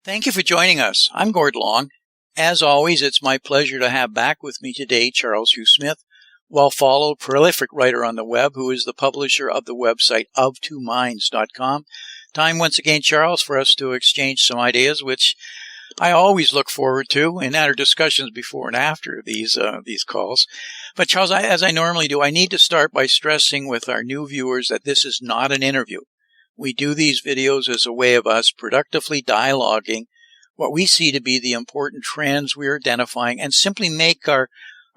Thank you for joining us. I'm Gord Long. As always, it's my pleasure to have back with me today Charles Hugh Smith, well-followed, prolific writer on the web, who is the publisher of the website of2minds.com. Time once again, Charles, for us to exchange some ideas, which I always look forward to in our discussions before and after these calls. But Charles, as I normally do, I need to start by stressing with our new viewers that this is not an interview. We do these videos as a way of us productively dialoguing what we see to be the important trends we're identifying and simply make our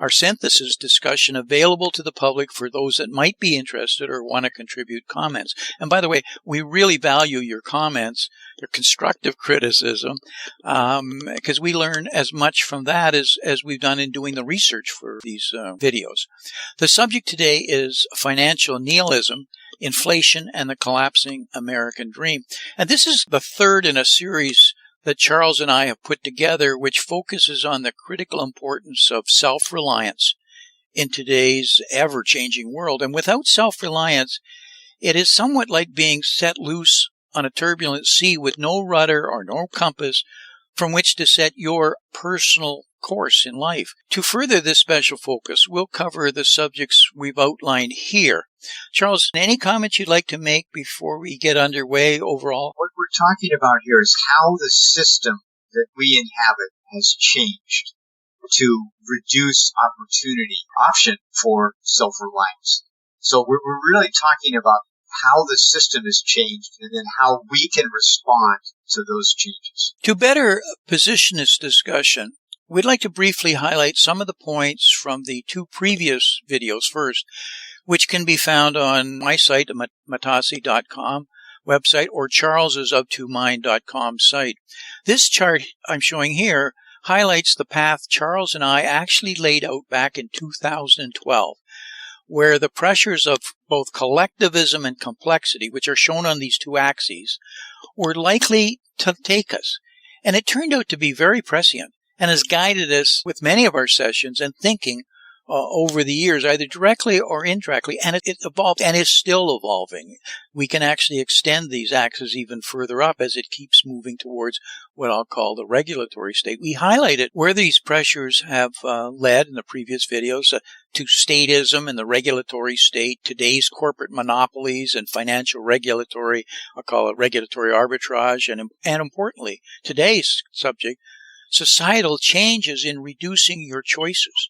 synthesis discussion available to the public for those that might be interested or want to contribute comments. And by the way, we really value your comments, your constructive criticism, because we learn as much from that as we've done in doing the research for these videos. The subject today is financial nihilism, inflation, and the collapsing American dream. And this is the third in a series that Charles and I have put together, which focuses on the critical importance of self-reliance in today's ever-changing world. And without self-reliance, it is somewhat like being set loose on a turbulent sea with no rudder or no compass from which to set your personal course in life. To further this special focus, we'll cover the subjects we've outlined here. Charles, any comments you'd like to make before we get underway overall? What we're talking about here is how the system that we inhabit has changed to reduce option for self-reliance. So we're really talking about how the system has changed and then how we can respond to those changes. To better position this discussion, we'd like to briefly highlight some of the points from the two previous videos first, which can be found on my site, the matasi.com website, or Charles's of2mind.com site. This chart I'm showing here highlights the path Charles and I actually laid out back in 2012, where the pressures of both collectivism and complexity, which are shown on these two axes, were likely to take us. And it turned out to be very prescient and has guided us with many of our sessions and thinking over the years, either directly or indirectly, and it evolved and is still evolving. We can actually extend these axes even further up as it keeps moving towards what I'll call the regulatory state. We highlighted where these pressures have led in the previous videos to statism and the regulatory state, today's corporate monopolies and financial regulatory, I'll call it regulatory arbitrage, and importantly, today's subject, societal changes in reducing your choices.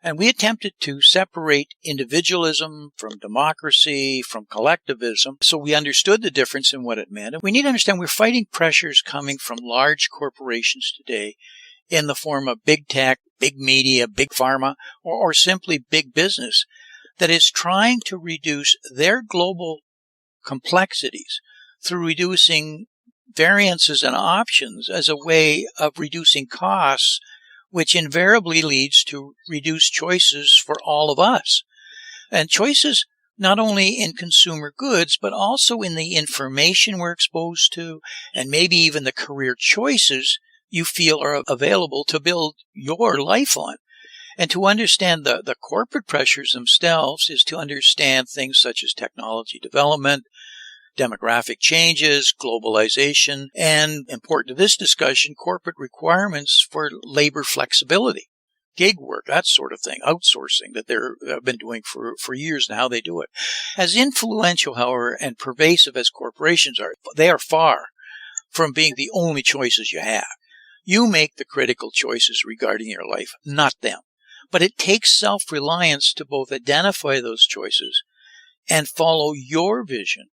And we attempted to separate individualism from democracy, from collectivism, so we understood the difference in what it meant. And we need to understand we're fighting pressures coming from large corporations today in the form of big tech, big media, big pharma, or simply big business that is trying to reduce their global complexities through reducing variances and options as a way of reducing costs, which invariably leads to reduced choices for all of us. And choices not only in consumer goods, but also in the information we're exposed to, and maybe even the career choices you feel are available to build your life on. And to understand the corporate pressures themselves is to understand things such as technology development, demographic changes, globalization, and, important to this discussion, corporate requirements for labor flexibility, gig work, that sort of thing, outsourcing that they've been doing for years and how they do it. As influential, however, and pervasive as corporations are, they are far from being the only choices you have. You make the critical choices regarding your life, not them. But it takes self-reliance to both identify those choices and follow your vision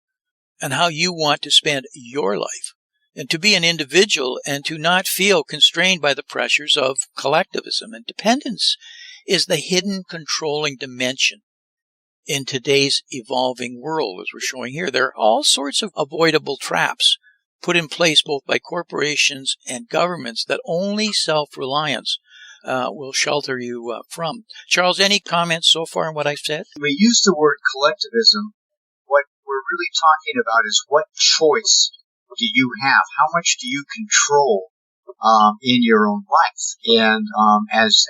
and how you want to spend your life, and to be an individual and to not feel constrained by the pressures of collectivism. And dependence is the hidden controlling dimension in today's evolving world, as we're showing here. There are all sorts of avoidable traps put in place both by corporations and governments that only self-reliance will shelter you from. Charles, any comments so far on what I've said? We use the word collectivism. What we're really talking about is what choice do you have? How much do you control in your own life? And as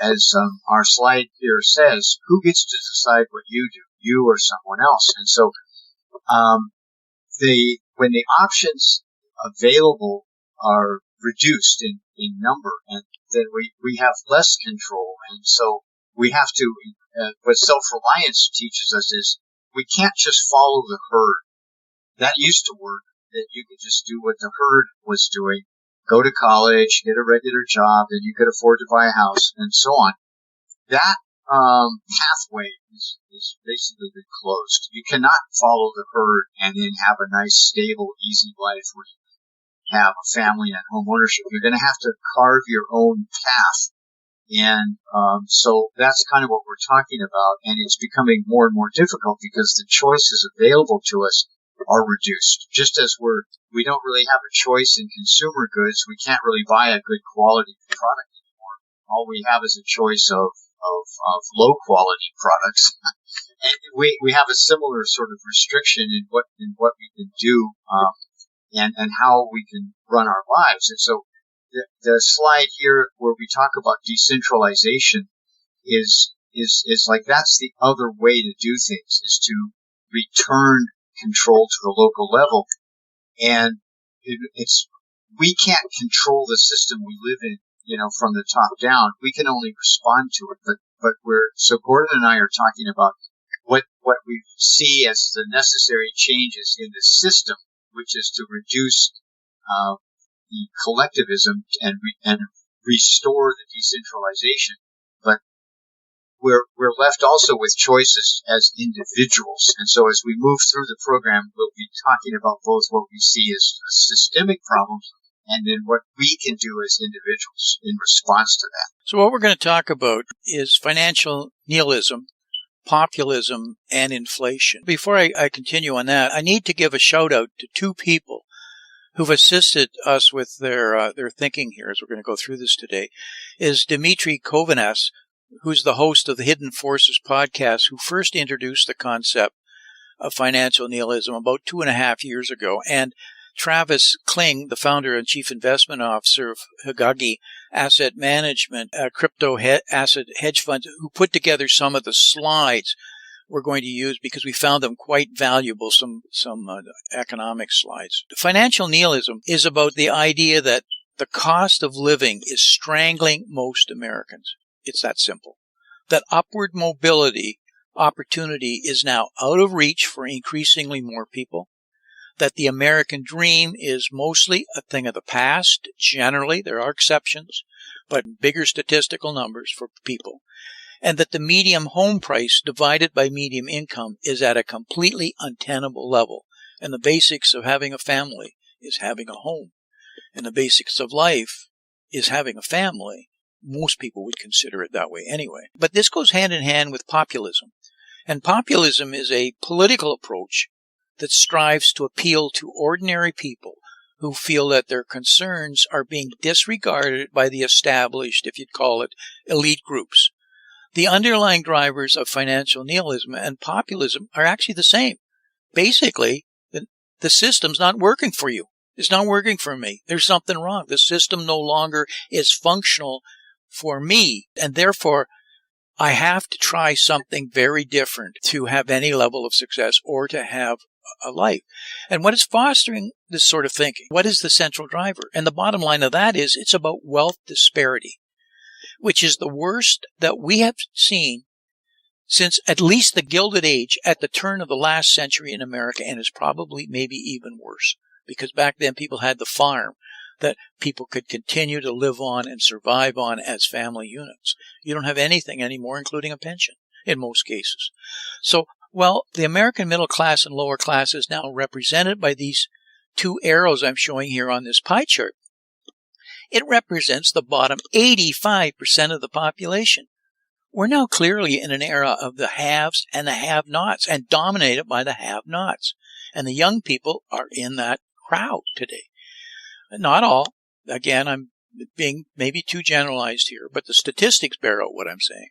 our slide here says, who gets to decide what you do, you or someone else? And so when the options available are reduced in number, and then we have less control. And so we have to, what self-reliance teaches us is we can't just follow the herd. That used to work, that you could just do what the herd was doing, go to college, get a regular job, and you could afford to buy a house, and so on. That pathway is basically been closed. You cannot follow the herd and then have a nice, stable, easy life where you have a family and home ownership. You're going to have to carve your own path. And so that's kind of what we're talking about. And it's becoming more and more difficult because the choices available to us are reduced. Just as we don't really have a choice in consumer goods, we can't really buy a good quality product anymore. All we have is a choice of low quality products. And we have a similar sort of restriction in what we can do, and how we can run our lives. And so the slide here where we talk about decentralization is like that's the other way to do things, is to return control to the local level. And we can't control the system we live in, from the top down. We can only respond to it. But so Gordon and I are talking about what we see as the necessary changes in the system, which is to reduce the collectivism and restore the decentralization. But we're left also with choices as individuals. And so as we move through the program, we'll be talking about both what we see as systemic problems and then what we can do as individuals in response to that. So what we're going to talk about is financial nihilism, populism, and inflation. Before I continue on that, I need to give a shout out to two people who've assisted us with their thinking here as we're going to go through this today. Is Dmitry Kovanets, who's the host of the Hidden Forces podcast, who first introduced the concept of financial nihilism about 2.5 years ago, and Travis Kling, the founder and chief investment officer of Hagagi Asset Management, a crypto asset hedge fund, who put together some of the slides we're going to use because we found them quite valuable, some economic slides. Financial nihilism is about the idea that the cost of living is strangling most Americans. It's that simple. That upward mobility opportunity is now out of reach for increasingly more people. That the American dream is mostly a thing of the past. Generally, there are exceptions, but bigger statistical numbers for people. And that the median home price divided by median income is at a completely untenable level. And the basics of having a family is having a home. And the basics of life is having a family. Most people would consider it that way anyway. But this goes hand in hand with populism. And populism is a political approach that strives to appeal to ordinary people who feel that their concerns are being disregarded by the established, if you'd call it, elite groups. The underlying drivers of financial nihilism and populism are actually the same. Basically, the system's not working for you. It's not working for me. There's something wrong. The system no longer is functional for me, and therefore I have to try something very different to have any level of success or to have a life. And what is fostering this sort of thinking? What is the central driver? And the bottom line of that is it's about wealth disparity, which is the worst that we have seen since at least the Gilded Age at the turn of the last century in America, and is probably maybe even worse, because back then people had the farm that people could continue to live on and survive on as family units. You don't have anything anymore, including a pension in most cases. So, well, the American middle class and lower class is now represented by these two arrows I'm showing here on this pie chart. It represents the bottom 85% of the population. We're now clearly in an era of the haves and the have-nots, and dominated by the have-nots. And the young people are in that crowd today. Not all. Again, I'm being maybe too generalized here, but the statistics bear out what I'm saying.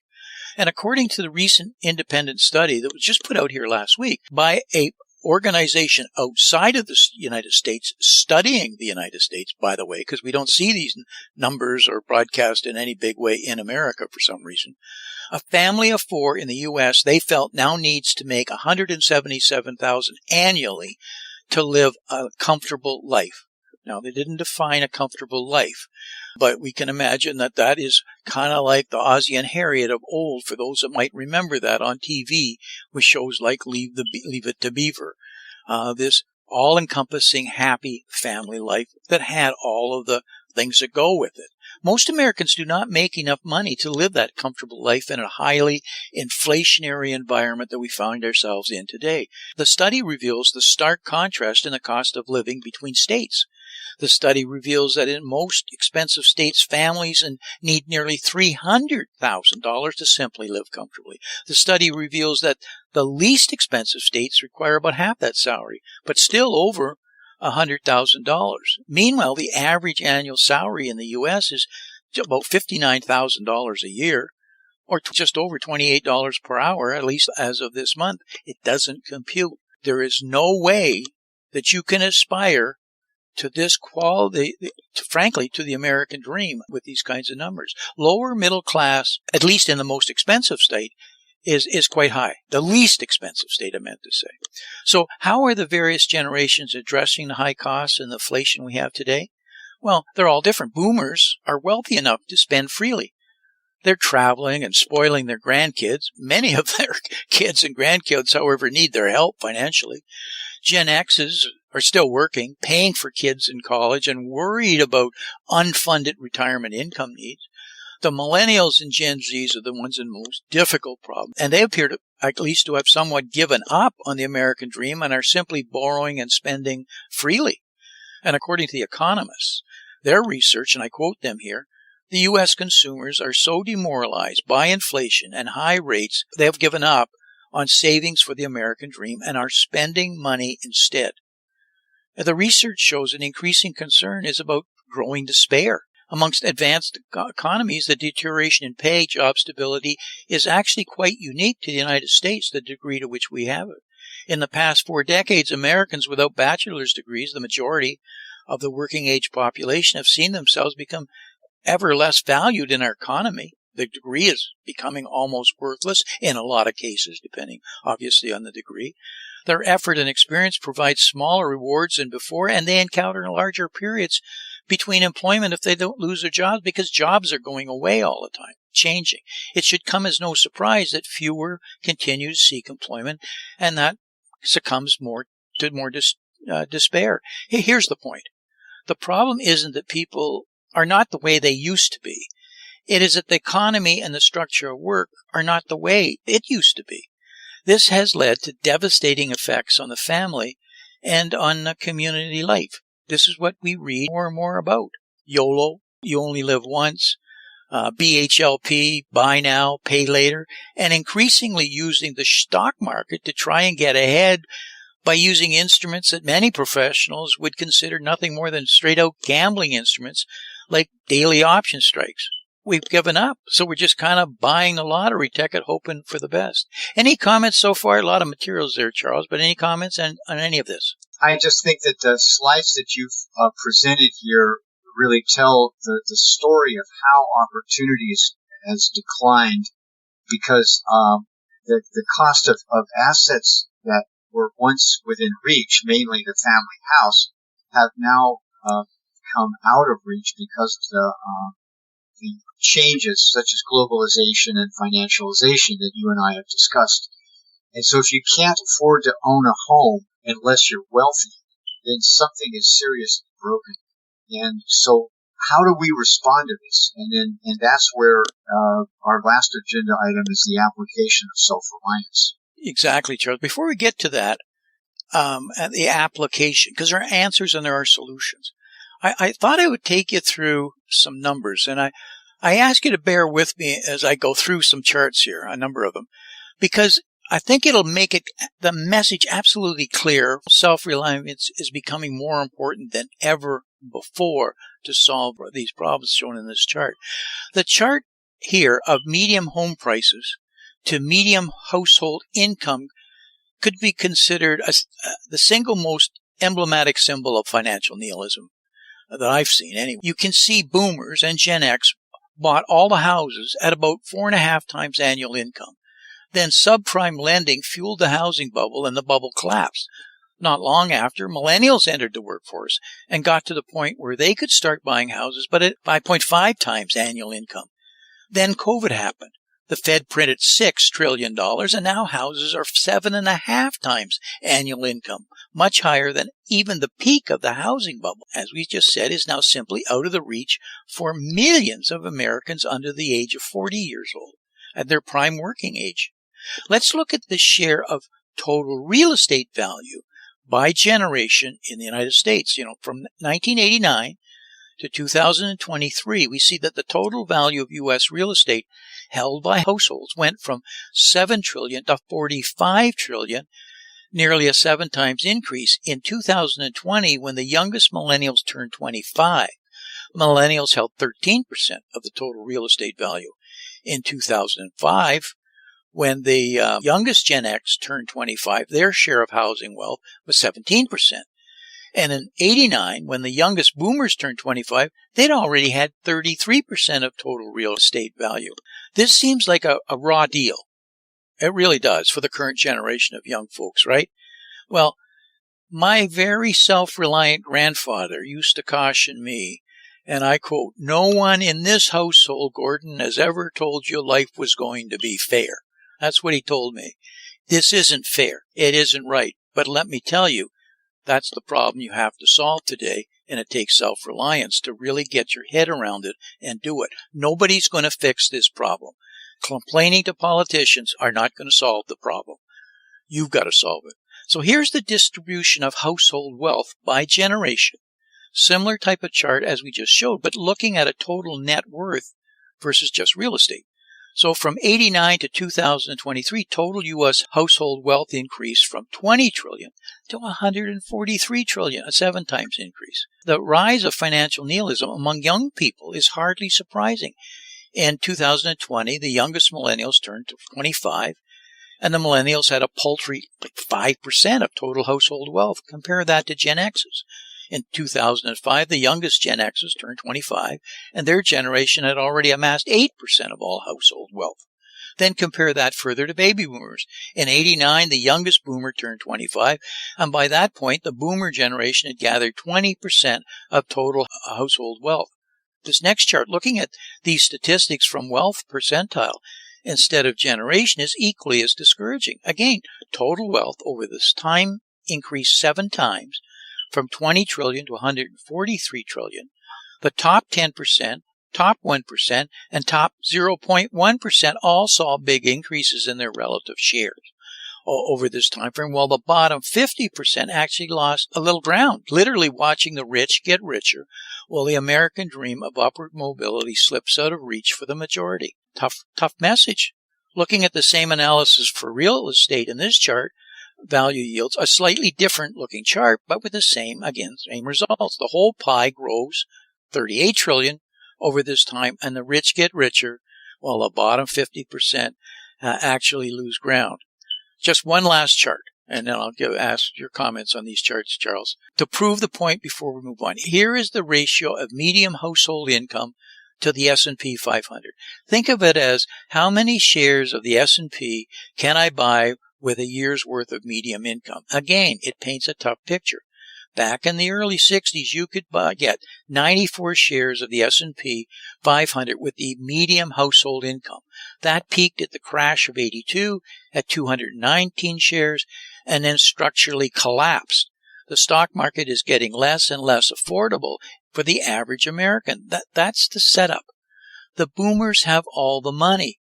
And according to the recent independent study that was just put out here last week by a organization outside of the United States, studying the United States, by the way, because we don't see these numbers or broadcast in any big way in America for some reason. A family of four in the U.S., they felt, now needs to make $177,000 annually to live a comfortable life. Now, they didn't define a comfortable life, but we can imagine that that is kind of like the Ozzie and Harriet of old, for those that might remember that on TV with shows like Leave It to Beaver. This all-encompassing, happy family life that had all of the things that go with it. Most Americans do not make enough money to live that comfortable life in a highly inflationary environment that we find ourselves in today. The study reveals the stark contrast in the cost of living between states. The study reveals that in most expensive states, families need nearly $300,000 to simply live comfortably. The study reveals that the least expensive states require about half that salary, but still over $100,000. Meanwhile, the average annual salary in the U.S. is about $59,000 a year, or just over $28 per hour, at least as of this month. It doesn't compute. There is no way that you can aspire to this quality, frankly, to the American dream with these kinds of numbers. Lower middle class, at least in the most expensive state, is quite high. The least expensive state, I meant to say. So how are the various generations addressing the high costs and the inflation we have today? Well, they're all different. Boomers are wealthy enough to spend freely. They're traveling and spoiling their grandkids. Many of their kids and grandkids, however, need their help financially. Gen Xs are still working, paying for kids in college, and worried about unfunded retirement income needs. The millennials and Gen Zs are the ones in most difficult problems, and they appear to at least to have somewhat given up on the American dream and are simply borrowing and spending freely. And according to The Economist, their research, and I quote them here, the U.S. consumers are so demoralized by inflation and high rates, they have given up on savings for the American dream and are spending money instead. The research shows an increasing concern is about growing despair. Amongst advanced economies, the deterioration in pay, job stability is actually quite unique to the United States, the degree to which we have it. In the past 4 decades, Americans without bachelor's degrees, the majority of the working age population, have seen themselves become ever less valued in our economy. The degree is becoming almost worthless in a lot of cases, depending obviously on the degree. Their effort and experience provide smaller rewards than before, and they encounter larger periods between employment if they don't lose their jobs, because jobs are going away all the time, changing. It should come as no surprise that fewer continue to seek employment, and that succumbs to more despair. Here's the point. The problem isn't that people are not the way they used to be. It is that the economy and the structure of work are not the way it used to be. This has led to devastating effects on the family and on community life. This is what we read more and more about. YOLO, you only live once, BHLP, buy now, pay later, and increasingly using the stock market to try and get ahead by using instruments that many professionals would consider nothing more than straight-out gambling instruments like daily option strikes. We've given up, so we're just kind of buying the lottery ticket, hoping for the best. Any comments so far? A lot of materials there, Charles, but any comments on any of this? I just think that the slides that you've presented here really tell the story of how opportunity has declined, because the cost of assets that were once within reach, mainly the family house, have now come out of reach because of the changes such as globalization and financialization that you and I have discussed. And so if you can't afford to own a home unless you're wealthy, then something is seriously broken. And so how do we respond to this? And that's where our last agenda item is the application of self-reliance. Exactly, Charles. Before we get to that, the application, because there are answers and there are solutions. I thought I would take you through some numbers, and I ask you to bear with me as I go through some charts here, a number of them, because I think it'll make the message absolutely clear. Self-reliance is becoming more important than ever before to solve these problems shown in this chart. The chart here of medium home prices to medium household income could be considered the single most emblematic symbol of financial nihilism that I've seen. Anyway, you can see boomers and Gen X bought all the houses at about 4.5 times annual income. Then subprime lending fueled the housing bubble and the bubble collapsed. Not long after, millennials entered the workforce and got to the point where they could start buying houses, but at 5.5 times annual income. Then COVID happened. The Fed printed $6 trillion, and now houses are 7.5 times annual income, much higher than even the peak of the housing bubble, as we just said, is now simply out of the reach for millions of Americans under the age of 40 years old, at their prime working age. Let's look at the share of total real estate value by generation in the United States. From 1989 to 2023, we see that the total value of U.S. real estate held by households went from $7 trillion to $45 trillion, nearly a 7 times increase. In 2020, when the youngest millennials turned 25, millennials held 13% of the total real estate value. In 2005, when the youngest Gen X turned 25, their share of housing wealth was 17%. And in 89, when the youngest boomers turned 25, they'd already had 33% of total real estate value. This seems like a raw deal. It really does for the current generation of young folks, right? Well, my very self-reliant grandfather used to caution me, and I quote, "No one in this household, Gordon, has ever told you life was going to be fair." That's what he told me. This isn't fair. It isn't right. But let me tell you, that's the problem you have to solve today, and it takes self-reliance to really get your head around it and do it. Nobody's going to fix this problem. Complaining to politicians are not going to solve the problem. You've got to solve it. So here's the distribution of household wealth by generation. Similar type of chart as we just showed, but looking at a total net worth versus just real estate. So from 89 to 2023, total U.S. household wealth increased from $20 trillion to $143 trillion, a 7 times increase. The rise of financial nihilism among young people is hardly surprising. In 2020, the youngest millennials turned to 25, and the millennials had a paltry 5% of total household wealth. Compare that to Gen X's. In 2005, the youngest Gen X's turned 25, and their generation had already amassed 8% of all household wealth. Then compare that further to baby boomers. In 89, the youngest boomer turned 25, and by that point, the boomer generation had gathered 20% of total household wealth. This next chart, looking at these statistics from wealth percentile instead of generation, is equally as discouraging. Again, total wealth over this time increased 7 times, from $20 trillion to $143 trillion. The top 10%, top 1%, and top 0.1% all saw big increases in their relative shares over this time frame, while the bottom 50% actually lost a little ground, literally watching the rich get richer, while the American dream of upward mobility slips out of reach for the majority. Tough message. Looking at the same analysis for real estate in this chart, value yields a slightly different looking chart, but with the same results. The whole pie grows 38 trillion over this time, and the rich get richer, while the bottom 50% actually lose ground. Just one last chart, and then I'll ask your comments on these charts, Charles, to prove the point before we move on. Here is the ratio of median household income to the S&P 500. Think of it as how many shares of the S&P can I buy with a year's worth of median income. Again, it paints a tough picture. Back in the early 60s, you could get 94 shares of the S&P 500 with the median household income. That peaked at the crash of 82 at 219 shares and then structurally collapsed. The stock market is getting less and less affordable for the average American. That's the setup. The boomers have all the money.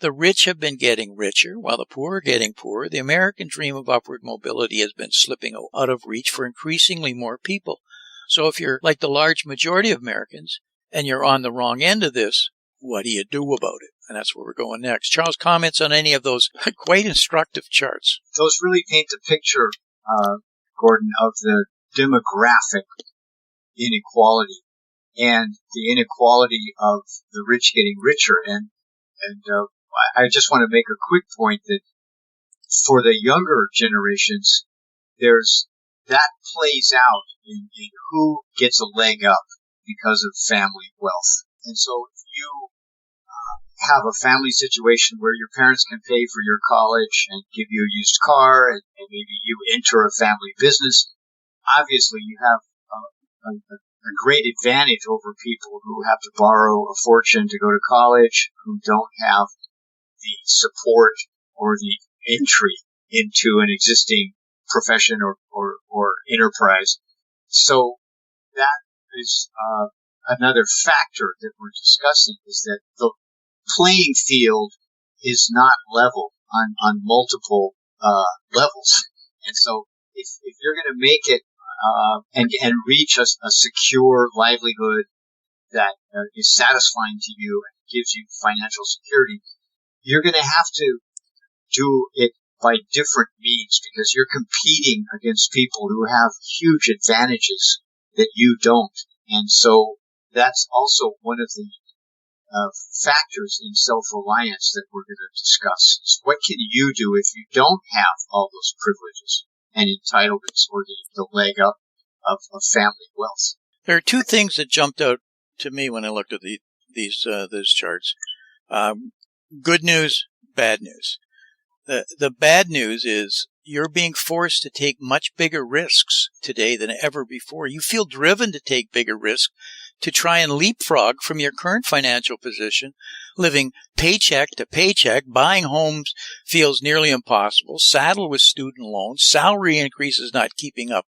The rich have been getting richer, while the poor are getting poorer. The American dream of upward mobility has been slipping out of reach for increasingly more people. So if you're like the large majority of Americans and you're on the wrong end of this, what do you do about it? And that's where we're going next. Charles, comments on any of those quite instructive charts? Those really paint a picture, Gordon, of the demographic inequality and the inequality of the rich getting richer. And I just want to make a quick point that for the younger generations, that plays out in who gets a leg up because of family wealth. And so if you have a family situation where your parents can pay for your college and give you a used car, and maybe you enter a family business, obviously you have a great advantage over people who have to borrow a fortune to go to college, who don't have the support or the entry into an existing profession or enterprise. So that is another factor that we're discussing, is that the playing field is not level on multiple levels. And so if you're going to make it and reach a secure livelihood that is satisfying to you and gives you financial security, you're going to have to do it by different means, because you're competing against people who have huge advantages that you don't. And so that's also one of the factors in self-reliance that we're going to discuss. Is what can you do if you don't have all those privileges and entitlements or the leg up of family wealth? There are two things that jumped out to me when I looked at these charts. Good news, bad news. The bad news is you're being forced to take much bigger risks today than ever before. You feel driven to take bigger risks to try and leapfrog from your current financial position. Living paycheck to paycheck, buying homes feels nearly impossible, saddled with student loans, salary increases not keeping up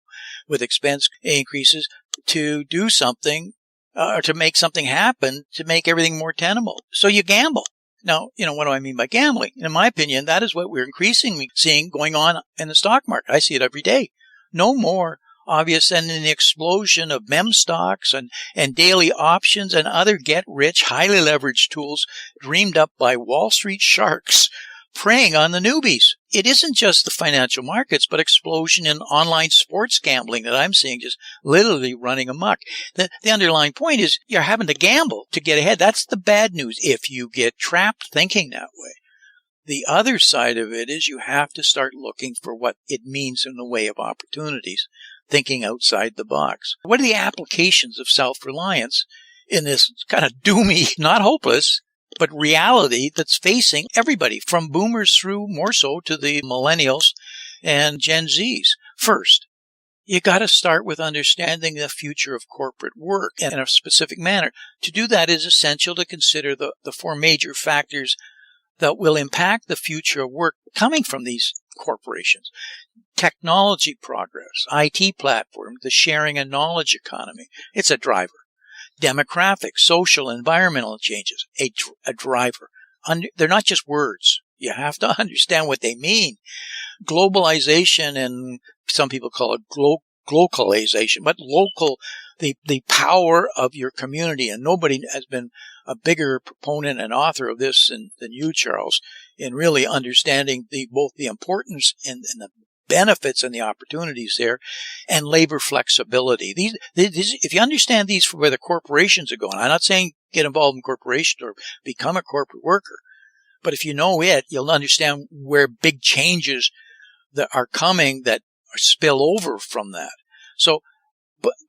with expense increases, to do something or to make something happen to make everything more tenable. So you gamble. Now, what do I mean by gambling? In my opinion, that is what we're increasingly seeing going on in the stock market. I see it every day. No more obvious than in the explosion of meme stocks and daily options and other get-rich, highly leveraged tools dreamed up by Wall Street sharks preying on the newbies. It isn't just the financial markets, but explosion in online sports gambling that I'm seeing just literally running amok. The underlying point is you're having to gamble to get ahead. That's the bad news if you get trapped thinking that way. The other side of it is you have to start looking for what it means in the way of opportunities, thinking outside the box. What are the applications of self-reliance in this kind of doomy, not hopeless, but reality that's facing everybody, from boomers through more so to the millennials and Gen Zs? First, you got to start with understanding the future of corporate work in a specific manner. To do that is essential to consider the four major factors that will impact the future of work coming from these corporations. Technology progress, IT platforms, the sharing and knowledge economy. It's a driver. Demographic, social, environmental changes, a driver. They're not just words. You have to understand what they mean. Globalization, and some people call it glocalization, but local, the power of your community. And nobody has been a bigger proponent and author of this than you, Charles, in really understanding both the importance and the benefits and the opportunities there, and labor flexibility. These, if you understand these for where the corporations are going, I'm not saying get involved in corporations or become a corporate worker, but if you know it, you'll understand where big changes that are coming that spill over from that. So,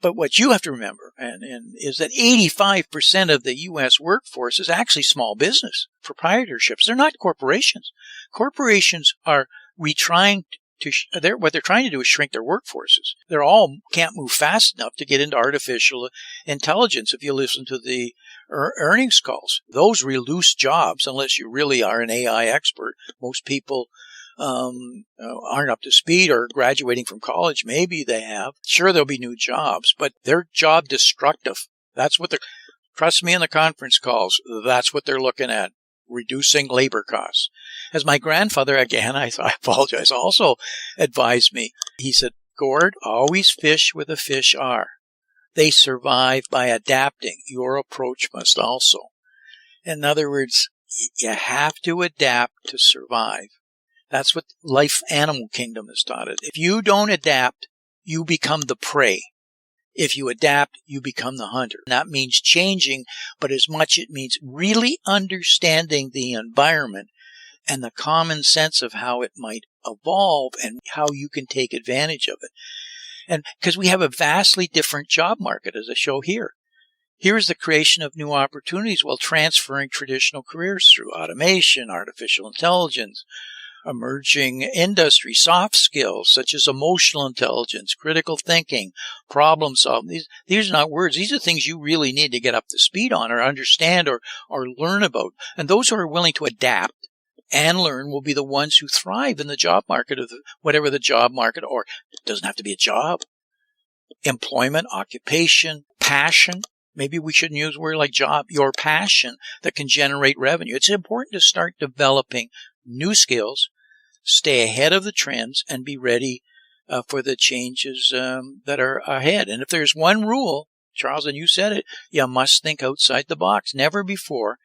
but what you have to remember and is that 85% of the U.S. workforce is actually small business proprietorships. They're not corporations. Corporations are what they're trying to do is shrink their workforces. They're all can't move fast enough to get into artificial intelligence. If you listen to the earnings calls, those reduce jobs unless you really are an AI expert. Most people aren't up to speed or graduating from college. Maybe they have. Sure, there'll be new jobs, but they're job destructive. That's what trust me in the conference calls, that's what they're looking at. Reducing labor costs. As my grandfather, again, I apologize, also advised me. He said, Gord, always fish where the fish are. They survive by adapting. Your approach must also. In other words, you have to adapt to survive. That's what life animal kingdom has taught it. If you don't adapt, you become the prey. If you adapt, you become the hunter. And that means changing, but as much it means really understanding the environment and the common sense of how it might evolve and how you can take advantage of it. And because we have a vastly different job market, as I show here. Here is the creation of new opportunities while transferring traditional careers through automation, artificial intelligence, emerging industry, soft skills such as emotional intelligence, critical thinking, problem solving. These are not words. These are things you really need to get up to speed on or understand or learn about. And those who are willing to adapt and learn will be the ones who thrive in the job market of whatever the job market, or it doesn't have to be a job, employment, occupation, passion. Maybe we shouldn't use a word like job, your passion that can generate revenue. It's important to start developing new skills, stay ahead of the trends, and be ready for the changes that are ahead. And if there's one rule, Charles, and you said it, you must think outside the box. Never before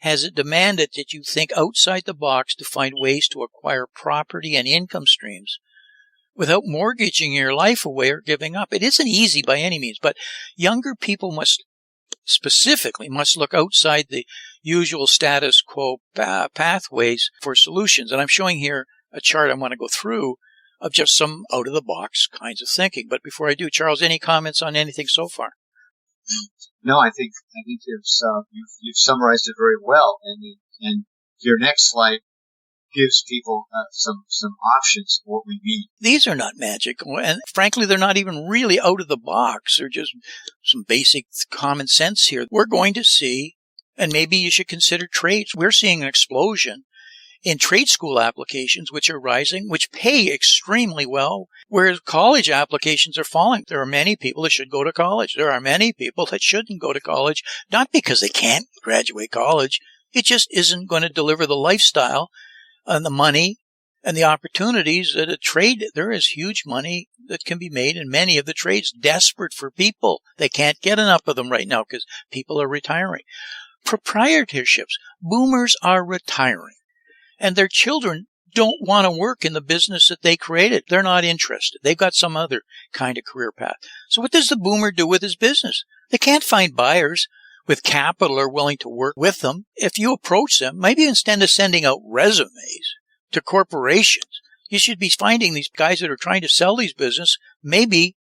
has it demanded that you think outside the box to find ways to acquire property and income streams without mortgaging your life away or giving up. It isn't easy by any means, but younger people must look outside the usual status quo pathways for solutions. And I'm showing here a chart I want to go through of just some out-of-the-box kinds of thinking. But before I do, Charles, any comments on anything so far? No, I think you've summarized it very well. And your next slide gives people some options for what we mean. These are not magical, and frankly, they're not even really out of the box. They're just some basic common sense here. We're going to see, and maybe you should consider trades. We're seeing an explosion in trade school applications, which are rising, which pay extremely well, whereas college applications are falling. There are many people that should go to college. There are many people that shouldn't go to college, not because they can't graduate college. It just isn't going to deliver the lifestyle and the money and the opportunities that a trade. There is huge money that can be made in many of the trades, desperate for people. They can't get enough of them right now because people are retiring. Proprietorships. Boomers are retiring, and their children don't want to work in the business that they created. They're not interested. They've got some other kind of career path. So what does the boomer do with his business? They can't find buyers with capital are willing to work with them. If you approach them, maybe instead of sending out resumes to corporations, you should be finding these guys that are trying to sell these business. Maybe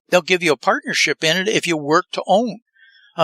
they'll give you a partnership in it if you work to own,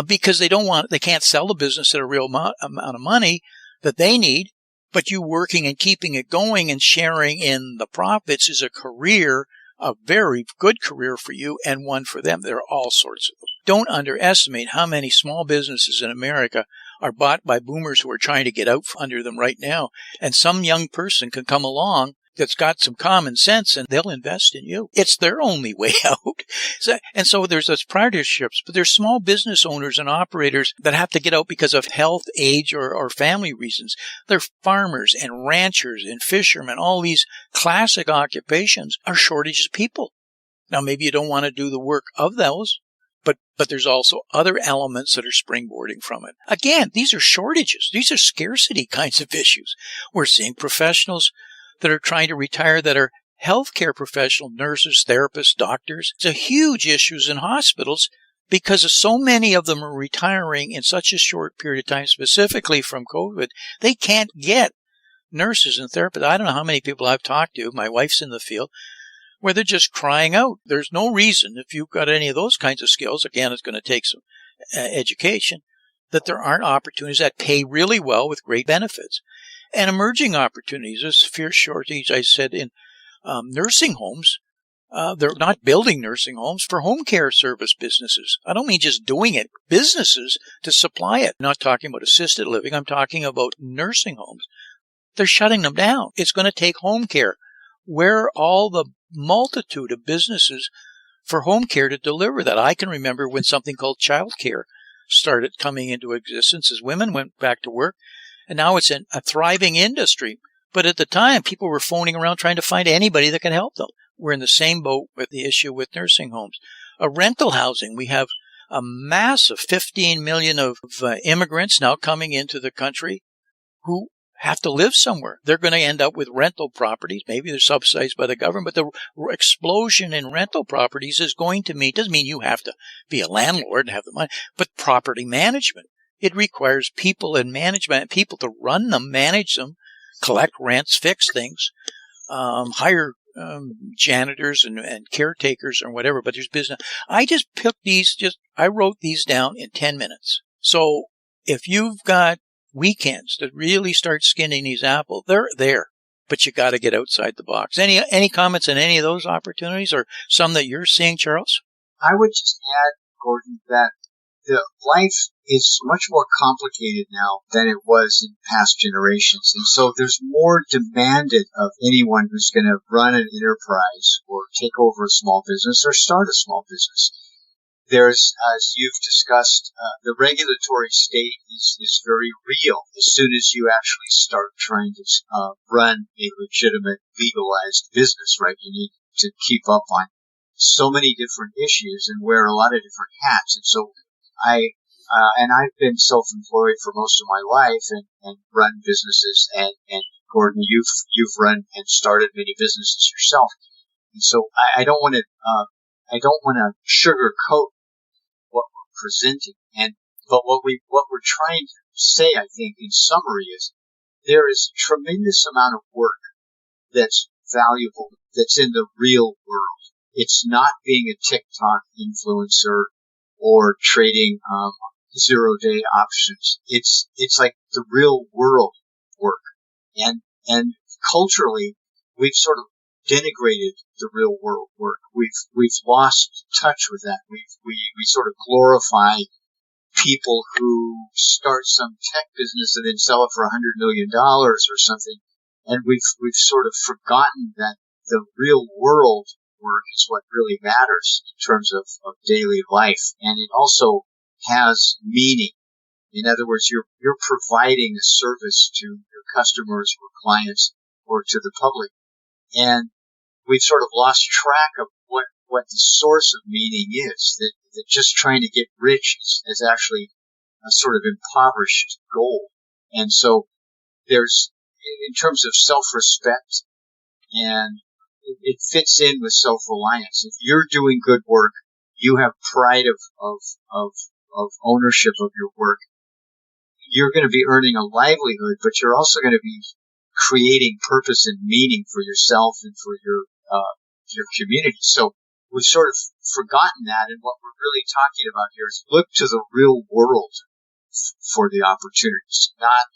because they can't sell the business at a real amount of money that they need. But you working and keeping it going and sharing in the profits is a career, a very good career for you and one for them. There are all sorts of them. Don't underestimate how many small businesses in America are bought by boomers who are trying to get out under them right now. And some young person can come along that's got some common sense and they'll invest in you. It's their only way out. So there's those proprietorships, but there's small business owners and operators that have to get out because of health, age, or family reasons. They're farmers and ranchers and fishermen. All these classic occupations are shortages of people. Now, maybe you don't want to do the work of those, but there's also other elements that are springboarding from it. Again, these are shortages. These are scarcity kinds of issues. We're seeing professionals that are trying to retire that are healthcare professionals, nurses, therapists, doctors. It's a huge issues in hospitals because so many of them are retiring in such a short period of time, specifically from COVID. They can't get nurses and therapists. I don't know how many people I've talked to. My wife's in the field where they're just crying out. There's no reason, if you've got any of those kinds of skills, again, it's going to take some education, that there aren't opportunities that pay really well with great benefits. And emerging opportunities. There's severe shortage, I said, in nursing homes. They're not building nursing homes for home care service businesses. I don't mean just doing it. Businesses to supply it. I'm not talking about assisted living. I'm talking about nursing homes. They're shutting them down. It's going to take home care. Where are all the multitude of businesses for home care to deliver that? I can remember when something called child care started coming into existence as women went back to work. And now it's a thriving industry. But at the time, people were phoning around trying to find anybody that could help them. We're in the same boat with the issue with nursing homes. Rental housing. We have a massive 15 million of immigrants now coming into the country who have to live somewhere. They're going to end up with rental properties. Maybe they're subsidized by the government. But the explosion in rental properties is going to mean, doesn't mean you have to be a landlord and have the money, but property management. It requires people in management, people to run them, manage them, collect rents, fix things, hire janitors and caretakers or whatever, but there's business. I just picked these, I wrote these down in 10 minutes. So if you've got weekends to really start skinning these apples, they're there, but you got to get outside the box. Any comments on any of those opportunities or some that you're seeing, Charles? I would just add, Gordon, that the life is much more complicated now than it was in past generations. And so there's more demanded of anyone who's going to run an enterprise or take over a small business or start a small business. There's, as you've discussed, the regulatory state is very real. As soon as you actually start trying to run a legitimate, legalized business, right, you need to keep up on so many different issues and wear a lot of different hats. And so I've been self-employed for most of my life and run businesses. And Gordon, you've run and started many businesses yourself. And so I don't want to sugarcoat what we're presenting. But what we're trying to say, I think, in summary, is there is a tremendous amount of work that's valuable, that's in the real world. It's not being a TikTok influencer or trading 0-day options. It's like the real world work. And culturally, we've sort of denigrated the real world work. We've lost touch with that. We sort of glorify people who start some tech business and then sell it for $100 million or something. And we've sort of forgotten that the real world work is what really matters in terms of daily life. And it also has meaning. In other words, you're providing a service to your customers or clients or to the public. And we've sort of lost track of what the source of meaning is, that just trying to get rich is actually a sort of impoverished goal. And so there's, in terms of self-respect, and it fits in with self-reliance. If you're doing good work, you have pride of ownership of your work. You're going to be earning a livelihood, but you're also going to be creating purpose and meaning for yourself and for your community. So we've sort of forgotten that, and what we're really talking about here is look to the real world for the opportunities, not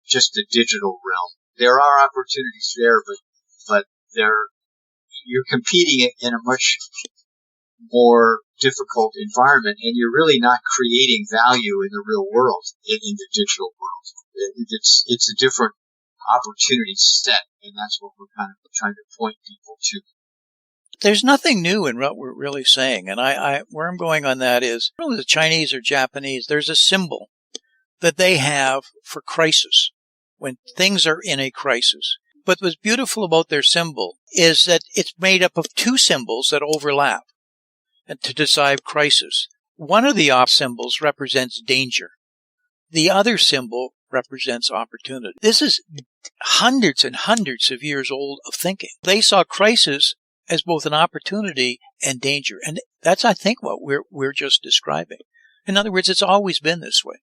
just the digital realm. There are opportunities there, but you're competing in a much more difficult environment, and you're really not creating value in the real world, in the digital world. It's a different opportunity set, and that's what we're kind of trying to point people to. There's nothing new in what we're really saying, and where I'm going on that is, whether the Chinese or Japanese, there's a symbol that they have for crisis, when things are in a crisis. But what's beautiful about their symbol is that it's made up of two symbols that overlap and to describe crisis. One of the symbols represents danger. The other symbol represents opportunity. This is hundreds and hundreds of years old of thinking. They saw crisis as both an opportunity and danger. And that's, I think, what we're just describing. In other words, it's always been this way.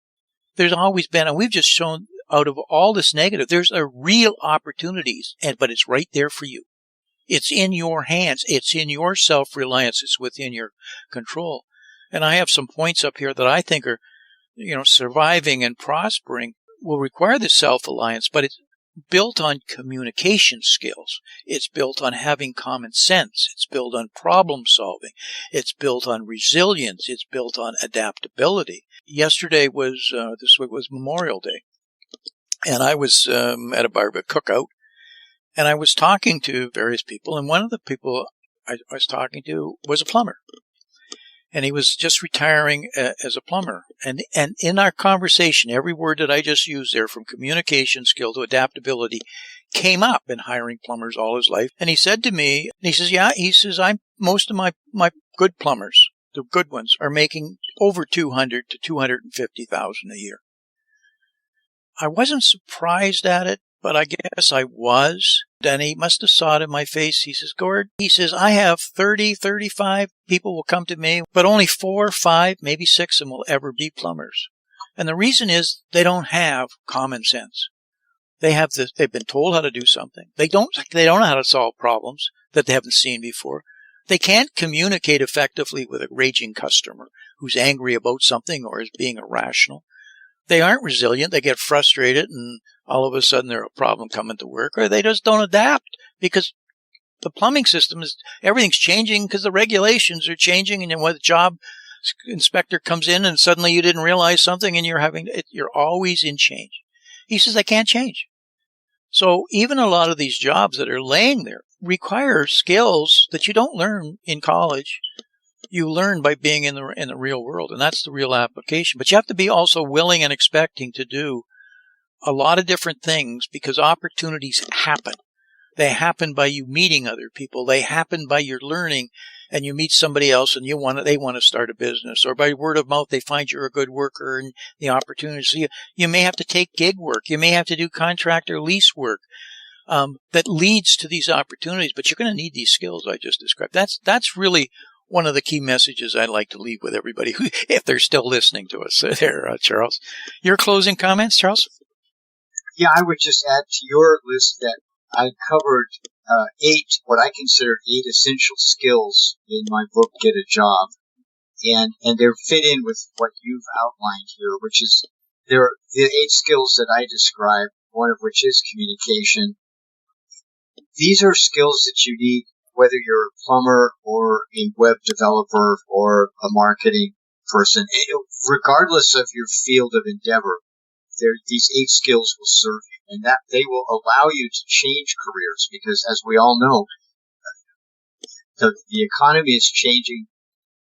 There's always been, and we've just shown out of all this negative, there's a real opportunities, but it's right there for you. It's in your hands. It's in your self-reliance. It's within your control. And I have some points up here that I think are, surviving and prospering will require this self-reliance, but it's built on communication skills. It's built on having common sense. It's built on problem solving. It's built on resilience. It's built on adaptability. Yesterday this week was Memorial Day, and I was at a barbecue cookout, and I was talking to various people, and one of the people I was talking to was a plumber. And he was just retiring as a plumber. And in our conversation, every word that I just used there, from communication skill to adaptability, came up in hiring plumbers all his life. And he said to me, most of my good plumbers, the good ones, are making over $200,000 to $250,000 a year. I wasn't surprised at it, but I guess I was. And he must have saw it in my face. He says, Gord, I have 30, 35 people will come to me, but only 4, 5, maybe 6 of them will ever be plumbers. And the reason is they don't have common sense. They've been told how to do something. They don't know how to solve problems that they haven't seen before. They can't communicate effectively with a raging customer who's angry about something or is being irrational. They aren't resilient. They get frustrated and all of a sudden they're a problem coming to work, or they just don't adapt because the plumbing system everything's changing because the regulations are changing, and then when the job inspector comes in and suddenly you didn't realize something and you're always in change. He says, I can't change. So even a lot of these jobs that are laying there require skills that you don't learn in college. You learn by being in the real world, and that's the real application. But you have to be also willing and expecting to do a lot of different things because opportunities happen. They happen by you meeting other people. They happen by your learning, and you meet somebody else and they want to start a business, or by word of mouth they find you're a good worker and the opportunity. So you may have to take gig work. You may have to do contract or lease work that leads to these opportunities, but you're going to need these skills I just described. That's really one of the key messages I'd like to leave with everybody, if they're still listening to us there, Charles. Your closing comments, Charles? Yeah, I would just add to your list that I covered what I considered 8 essential skills in my book, Get a Job. And they're fit in with what you've outlined here, which is there are the 8 skills that I described, one of which is communication. These are skills that you need whether you're a plumber or a web developer or a marketing person. Regardless of your field of endeavor, these 8 skills will serve you, and that they will allow you to change careers because, as we all know, the economy is changing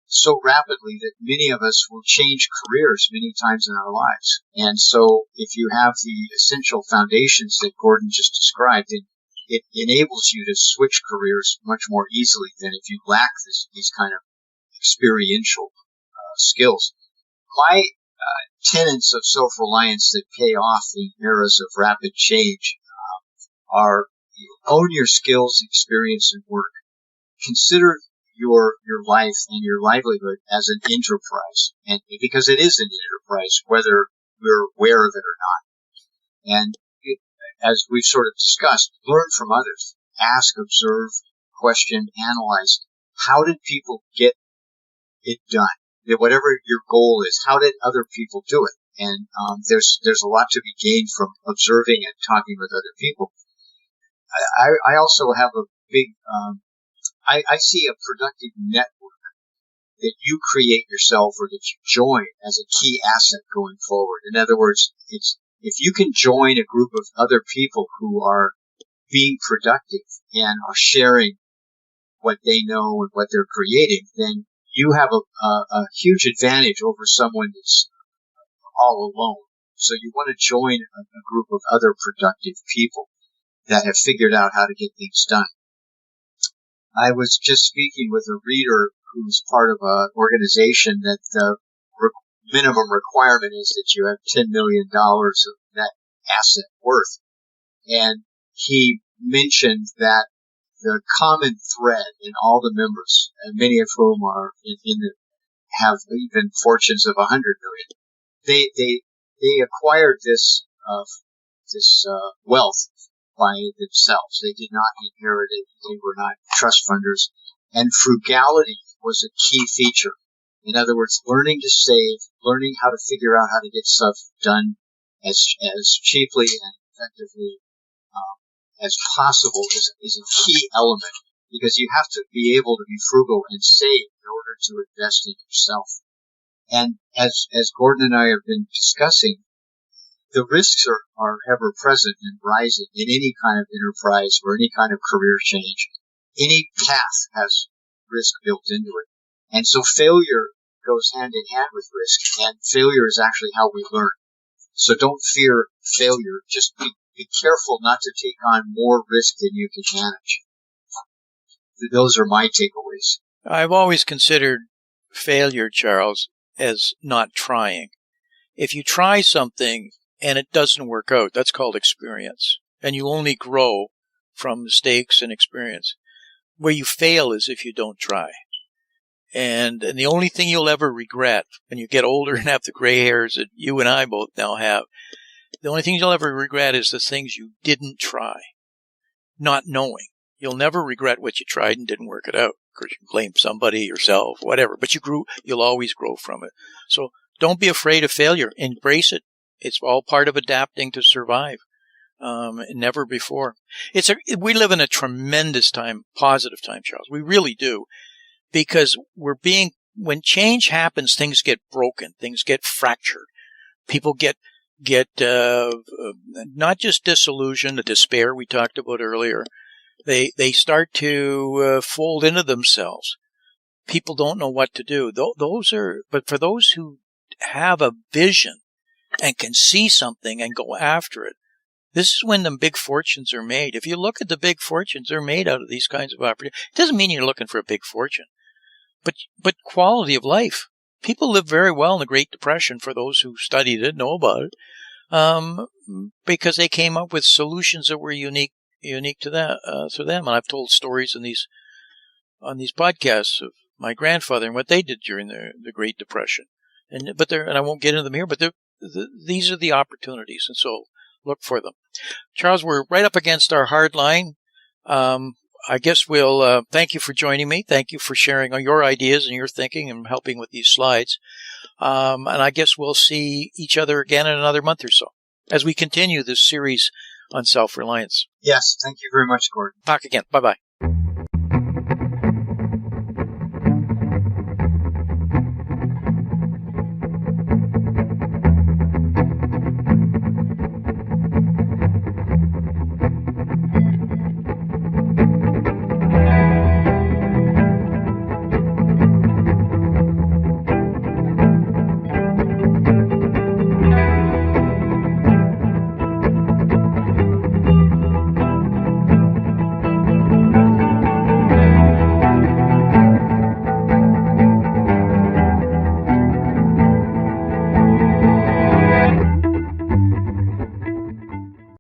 so rapidly that many of us will change careers many times in our lives. And so if you have the essential foundations that Gordon just described, it enables you to switch careers much more easily than if you lack these kind of experiential skills. My tenets of self-reliance that pay off in eras of rapid change are own your skills, experience, and work. Consider your life and your livelihood as an enterprise, and because it is an enterprise, whether we're aware of it or not. And as we've sort of discussed, learn from others. Ask, observe, question, analyze. How did people get it done? Whatever your goal is, how did other people do it? And there's a lot to be gained from observing and talking with other people. I also have a big I see a productive network that you create yourself or that you join as a key asset going forward. In other words, if you can join a group of other people who are being productive and are sharing what they know and what they're creating, then you have a huge advantage over someone that's all alone. So you want to join a group of other productive people that have figured out how to get things done. I was just speaking with a reader who's part of an organization that the minimum requirement is that you have $10 million of net asset worth. And he mentioned that the common thread in all the members, and many of whom are have even fortunes of 100 million, they acquired this wealth by themselves. They did not inherit it. They were not trust funders. And frugality was a key feature. In other words, learning to save, learning how to figure out how to get stuff done as cheaply and effectively as possible is a key element, because you have to be able to be frugal and save in order to invest in yourself. And as Gordon and I have been discussing, the risks are ever present and rising in any kind of enterprise or any kind of career change. Any path has risk built into it. And so failure goes hand in hand with risk, and failure is actually how we learn. So don't fear failure. Just be careful not to take on more risk than you can manage. Those are my takeaways. I've always considered failure, Charles, as not trying. If you try something and it doesn't work out, that's called experience. And you only grow from mistakes and experience. Where you fail is if you don't try. And the only thing you'll ever regret when you get older and have the gray hairs that you and I both now have The only thing you'll ever regret is the things you didn't try, not knowing. You'll never regret what you tried and didn't work it out. Of course, you can blame somebody, yourself, whatever, but you'll always grow from it. So don't be afraid of failure. Embrace it. It's all part of adapting to survive. Never before. We live in a tremendous time, positive time, Charles. We really do. Because when change happens, things get broken, things get fractured. People get not just disillusion, the despair we talked about earlier. They start to fold into themselves. People don't know what to do. But for those who have a vision and can see something and go after it, this is when the big fortunes are made. If you look at the big fortunes, they're made out of these kinds of opportunities. It doesn't mean you're looking for a big fortune, but quality of life. People lived very well in the Great Depression, for those who studied it, know about it, because they came up with solutions that were unique to them. And I've told stories on these podcasts of my grandfather and what they did during the Great Depression. And I won't get into them here, but these are the opportunities, and so look for them. Charles, we're right up against our hard line. I guess we'll thank you for joining me. Thank you for sharing your ideas and your thinking and helping with these slides. And I guess we'll see each other again in another month or so as we continue this series on self-reliance. Yes, thank you very much, Gordon. Talk again. Bye-bye.